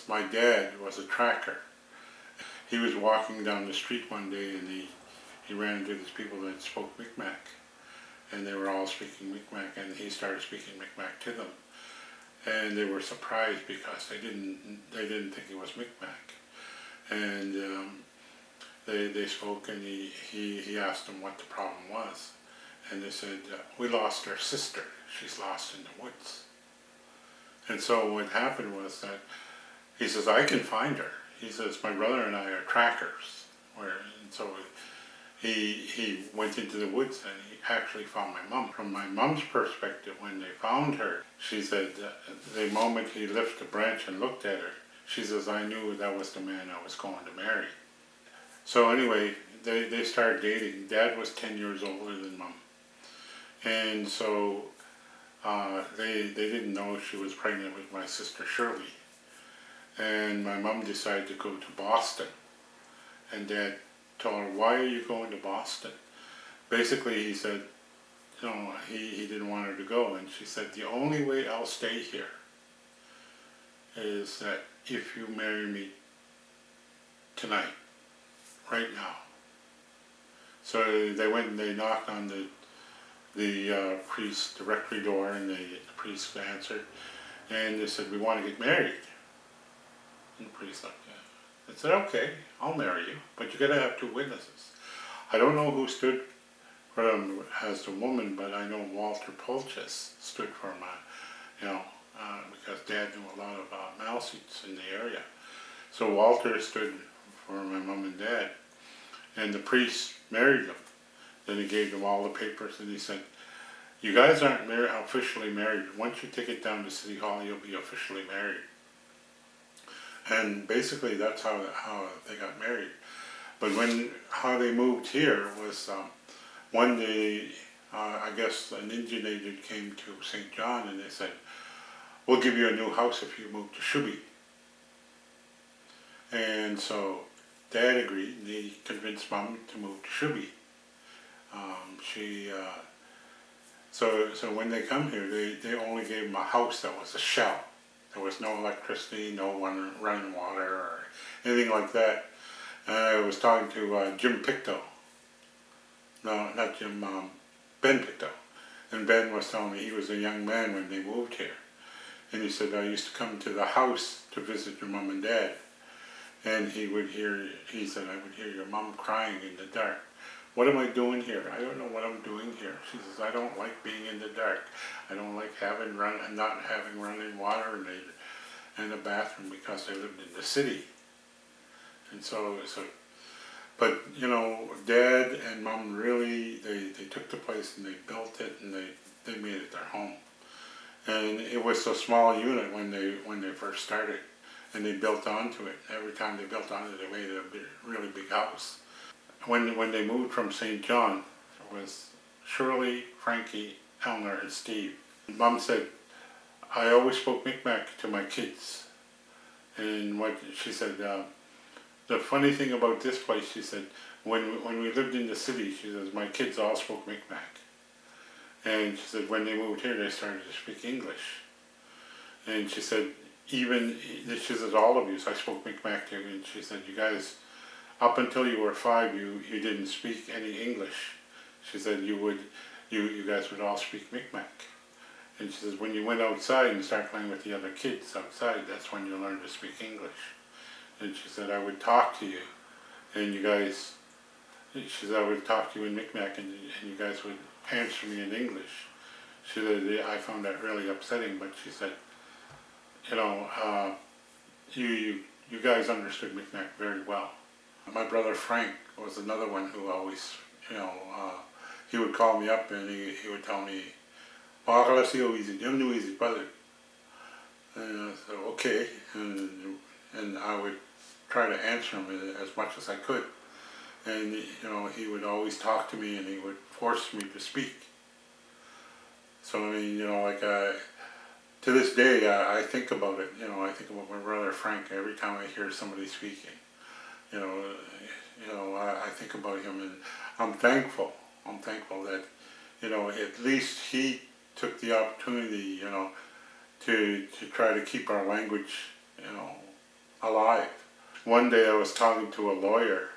my dad was a tracker. He was walking down the street one day and he ran into these people that spoke Mi'kmaq. And they were all speaking Mi'kmaq, and he started speaking Mi'kmaq to them. And they were surprised because they didn't think it was Mi'kmaq. And they spoke, and he asked them what the problem was. And they said, we lost our sister. She's lost in the woods. And so what happened was that he says, I can find her. He says, my brother and I are trackers. And so he went into the woods and he actually found my mom. From my mom's perspective, when they found her, she said, the moment he lifted a branch and looked at her, she says, I knew that was the man I was going to marry. So anyway, they started dating. Dad was 10 years older than Mom. And so they didn't know she was pregnant with my sister Shirley. And my mom decided to go to Boston. And Dad told her, why are you going to Boston? Basically, he said, he didn't want her to go. And she said, the only way I'll stay here is that if you marry me tonight, right now. So they went and they knocked on the priest's rectory door, and the priest answered, and they said, we want to get married. And the priest looked at it. They said, okay, I'll marry you, but you got to have 2 witnesses. I don't know who stood for them as the woman, but I know Walter Pulchis stood for him, because Dad knew a lot of Malseats in the area. So Walter stood for my mom and dad, and the priest married them. Then he gave them all the papers, and he said, you guys aren't officially married. Once you take it down to City Hall, you'll be officially married. And basically that's how they got married. But how they moved here was one day, I guess an Indian agent came to St. John and they said, we'll give you a new house if you move to Shubie. And so Dad agreed, and he convinced Mom to move to Shubie. So when they come here, they only gave them a house that was a shell. There was no electricity, no running water or anything like that. I was talking to Jim Pictou. No, not Jim, Ben Pictou. And Ben was telling me he was a young man when they moved here. And he said, I used to come to the house to visit your mom and dad. And he said, I would hear your mom crying in the dark. What am I doing here? I don't know what I'm doing here. She says, I don't like being in the dark. I don't like not having running water in the bathroom because I lived in the city. And but Dad and Mom really, they took the place and they built it and they made it their home. And it was a small unit when they first started, and they built onto it. Every time they built onto it, they made it a really big house. When they moved from St. John, it was Shirley, Frankie, Eleanor, and Steve. Mom said, I always spoke Mi'kmaq to my kids. And what she said, the funny thing about this place, she said, when we lived in the city, she says, my kids all spoke Mi'kmaq. And she said, when they moved here, they started to speak English. And she said, she says, all of you, so I spoke Mi'kmaq to you, and she said, you guys, up until you were 5, you didn't speak any English. She said, you guys would all speak Mi'kmaq. And she says, when you went outside and started playing with the other kids outside, that's when you learned to speak English. And she said, I would talk to you, and you guys, she said, I would talk to you in Mi'kmaq, and you guys would answer me in English. She said, I found that really upsetting, but she said, you guys understood Mi'kmaq very well. My brother Frank was another one who always, he would call me up and he would tell me, I'm Louise's brother. And I said, okay, and I would try to answer him as much as I could. And he would always talk to me and he would force me to speak. So I mean, to this day, I think about it. I think about my brother Frank every time I hear somebody speaking. I think about him, and I'm thankful. I'm thankful that, at least he took the opportunity, to try to keep our language, alive. One day I was talking to a lawyer,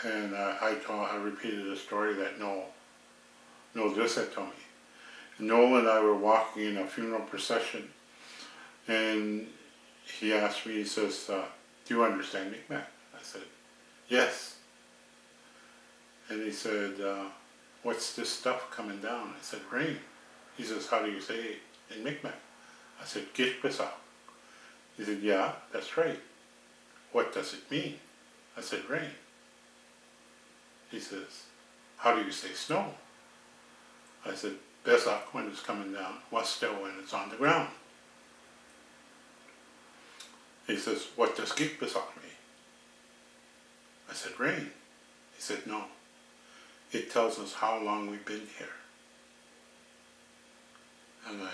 and I repeated a story that Noel just had told me. Noel and I were walking in a funeral procession, and he asked me, he says, do you understand Mi'kmaq? I said, yes. And he said, what's this stuff coming down? I said, rain. He says, how do you say it in Mi'kmaq? I said, Gishpasa. He said, yeah, that's right. What does it mean? I said, rain. He says, how do you say snow? I said, Besak when it's coming down, Wasto when it's on the ground. He says, what does Gikbasak mean? I said, rain. He said, no. It tells us how long we've been here. And I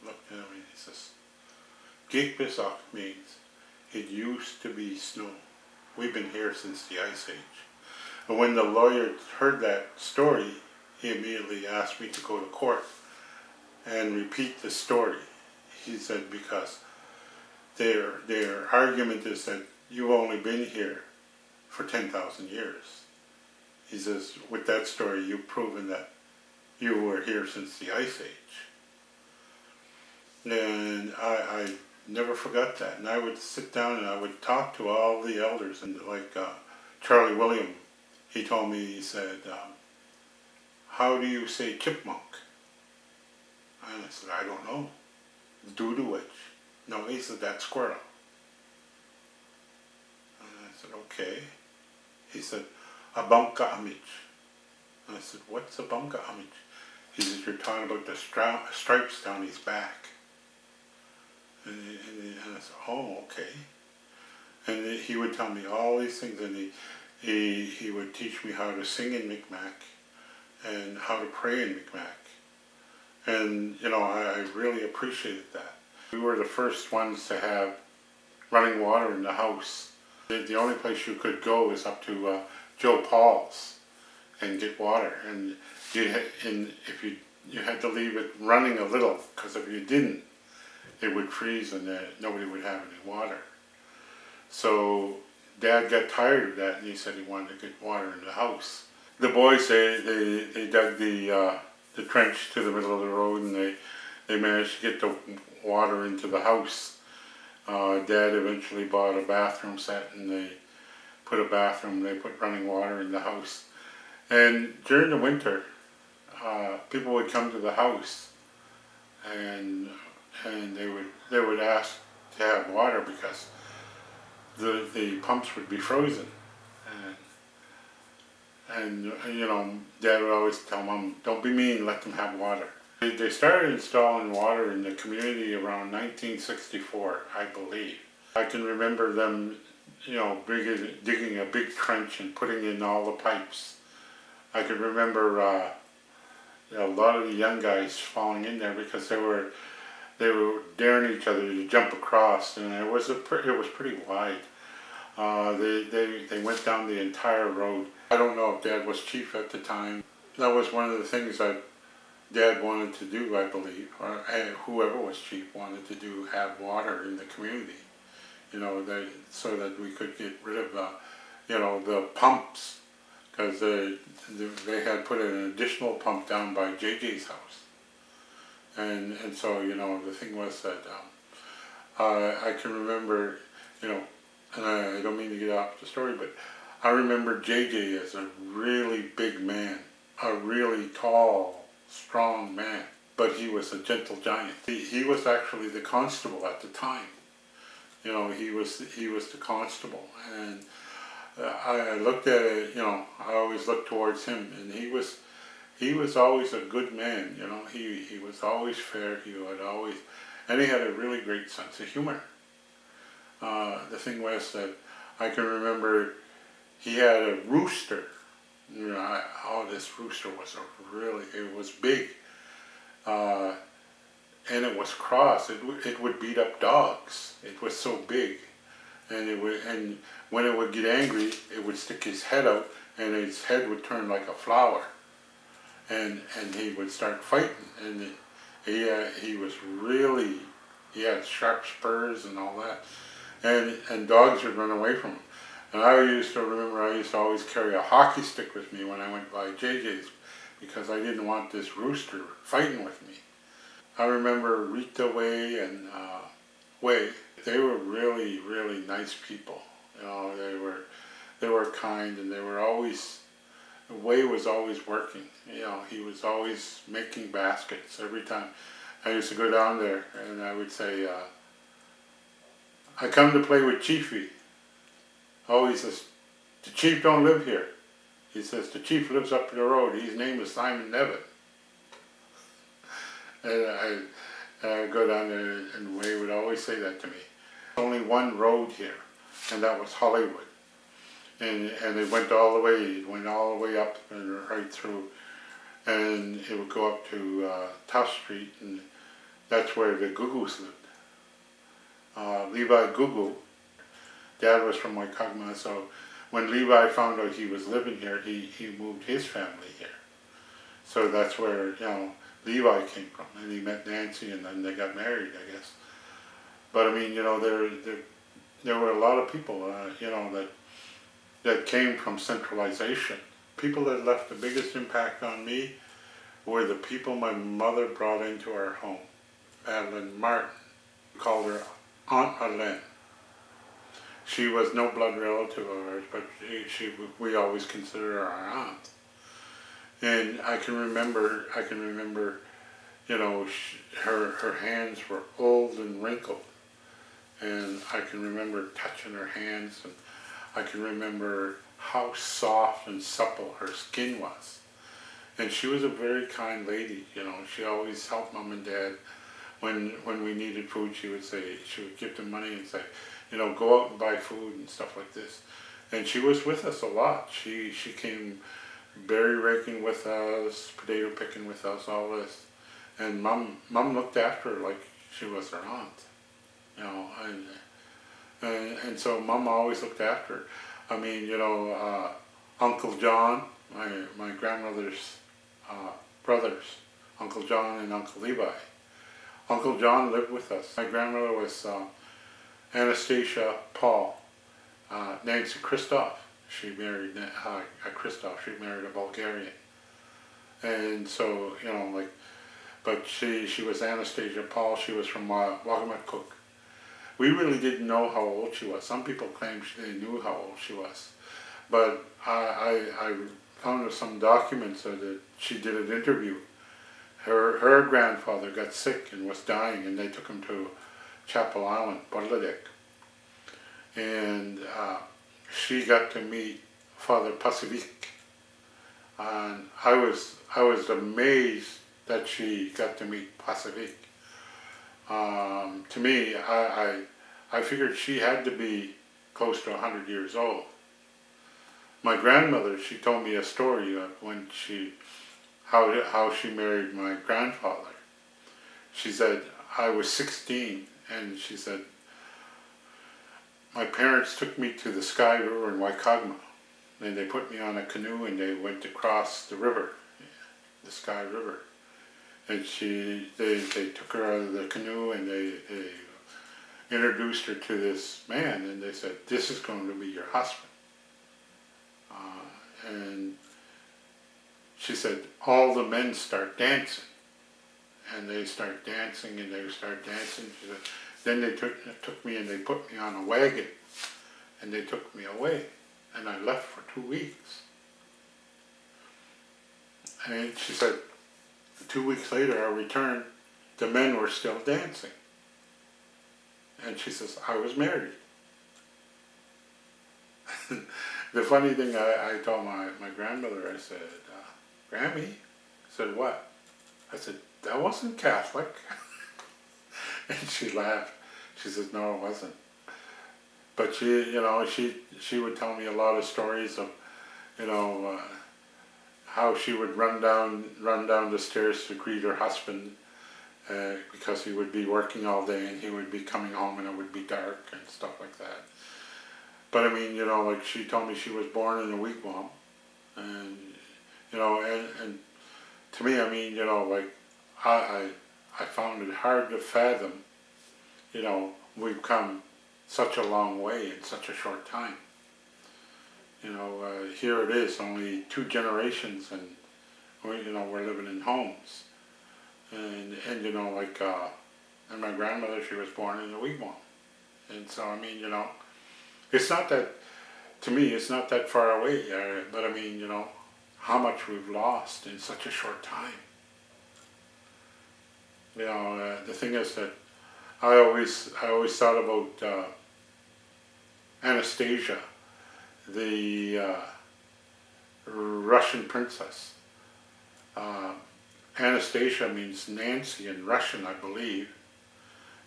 looked at him and he says, Gikbasak means it used to be snow. We've been here since the Ice Age. And when the lawyer heard that story, he immediately asked me to go to court and repeat the story. He said, because their argument is that you've only been here for 10,000 years. He says, with that story, you've proven that you were here since the Ice Age. And I never forgot that. And I would sit down and I would talk to all the elders. And like Charlie William, he told me, he said, how do you say chipmunk? And I said, I don't know. Doodoo-witch. No, he said, that's squirrel. And I said, okay. He said, a bunka amich. And I said, what's a bunka amich? He said, you're talking about the stripes down his back. And I said, oh, okay. And he would tell me all these things, and he would teach me how to sing in Mi'kmaq and how to pray in Mi'kmaq. And, you know, I really appreciated that. We were the first ones to have running water in the house. The only place you could go is up to Joe Paul's and get water. And if you had to leave it running a little, because if you didn't, it would freeze and nobody would have any water. So Dad got tired of that and he said he wanted to get water in the house. The boys, they dug the trench to the middle of the road, and they managed to get the water into the house. Dad eventually bought a bathroom set, and they put running water in the house. And during the winter, people would come to the house, and they would ask to have water because the pumps would be frozen. And you know, Dad would always tell Mom, don't be mean, let them have water. They started installing water in the community around 1964, I believe. I can remember them, you know, digging a big trench and putting in all the pipes. I could remember a lot of the young guys falling in there because they were daring each other to jump across, and it was pretty wide. They went down the entire road. I don't know if Dad was chief at the time. That was one of the things that Dad wanted to do, I believe, or whoever was chief wanted to do, have water in the community. You know, so that we could get rid of you know, the pumps, because they had put an additional pump down by JJ's house. And so, you know, the thing was that I can remember, you know, and I don't mean to get off the story, but I remember JJ as a really big man, a really tall, strong man, but he was a gentle giant. He was actually the constable at the time. You know, he was the constable, and I looked at it, you know, I always looked towards him, and he was always a good man, you know. He was always fair, and he had a really great sense of humor. The thing was that I can remember he had a rooster. You know, this rooster was it was big, and it was cross. It would beat up dogs. It was so big, and when it would get angry, it would stick his head out, and his head would turn like a flower, and he would start fighting. And he had sharp spurs and all that. and dogs would run away from them. And I used to remember I used to always carry a hockey stick with me when I went by JJ's because I didn't want this rooster fighting with me. I remember Rita Way and Way. They were really, really nice people. You know, they were kind, and they were always. Way was always working. You know, he was always making baskets every time. I used to go down there, and I would say, "I come to play with Chiefy." Oh, he says, "The chief don't live here." He says, "The chief lives up the road. His name is Simon Nevin." And I go down there, and Way would always say that to me. Only one road here, and that was Hollywood. And it went all the way up and right through, and it would go up to Tough Street, and that's where the Gugus lived. Levi Gugu, Dad was from Waikagma, so when Levi found out he was living here, he moved his family here. So that's where, you know, Levi came from, and he met Nancy, and then they got married, I guess. But I mean, you know, there were a lot of people, you know, that came from centralization. People that left the biggest impact on me were the people my mother brought into our home. Madeline Martin, we called her Aunt Madeleine. She was no blood relative of ours, but we always considered her our aunt. And I can remember, you know, her hands were old and wrinkled, and I can remember touching her hands, and I can remember how soft and supple her skin was. And she was a very kind lady, you know. She always helped Mom and Dad when we needed food. She would give them money and say, you know, go out and buy food and stuff like this. And she was with us a lot. She came berry raking with us, potato picking with us, all this. And Mom looked after her like she was her aunt, you know. And so Mom always looked after her. I mean, you know, Uncle John, my grandmother's brothers, Uncle John and Uncle Levi. Uncle John lived with us. My grandmother was Anastasia Paul, Nancy Christoph. She married Christoph. She married a Bulgarian. And so, you know, like, but she was Anastasia Paul. She was from Wagamatcook. We really didn't know how old she was. Some people claimed they knew how old she was. But I found some documents that she did an interview. Her grandfather got sick and was dying, and they took him to Chapel Island, Bangladesh. And she got to meet Father Pacific. And I was amazed that she got to meet Pacific. To me, I figured she had to be close to 100 years old. My grandmother, she told me a story of when how she married my grandfather. She said, I was 16, and she said, my parents took me to the Sky River in Waikagma, and they put me on a canoe and they went across the river, the Sky River. And they took her out of the canoe, and they introduced her to this man, and they said, this is going to be your husband. And she said, all the men start dancing. And they start dancing, and they start dancing. She said, then they took me and they put me on a wagon, and they took me away. And I left for 2 weeks. And she said, 2 weeks later I returned, the men were still dancing. And she says, I was married. The funny thing, I told my grandmother, I said, Grammy? I said, what? I said, that wasn't Catholic. And she laughed. She says, no, it wasn't. But she, you know, she would tell me a lot of stories of, you know, how she would run down the stairs to greet her husband because he would be working all day and he would be coming home and it would be dark and stuff like that. But I mean, you know, like she told me she was born in a wigwam, and you know, and to me, I mean, you know, like I found it hard to fathom, you know, we've come such a long way in such a short time. You know, here it is, only 2 generations, and we're living in homes, and you know, like, and my grandmother, she was born in a wigwam, and so I mean, it's not that, to me, it's not that far away, but I mean, how much we've lost in such a short time. The thing is that I always thought about Anastasia, the Russian princess. Uh, Anastasia means Nancy in Russian, I believe.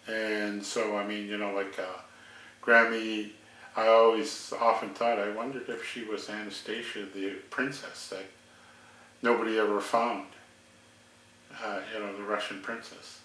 And so, I mean, like, Grammy, I always often thought, I wondered if she was Anastasia, the princess that nobody ever found, the Russian princess.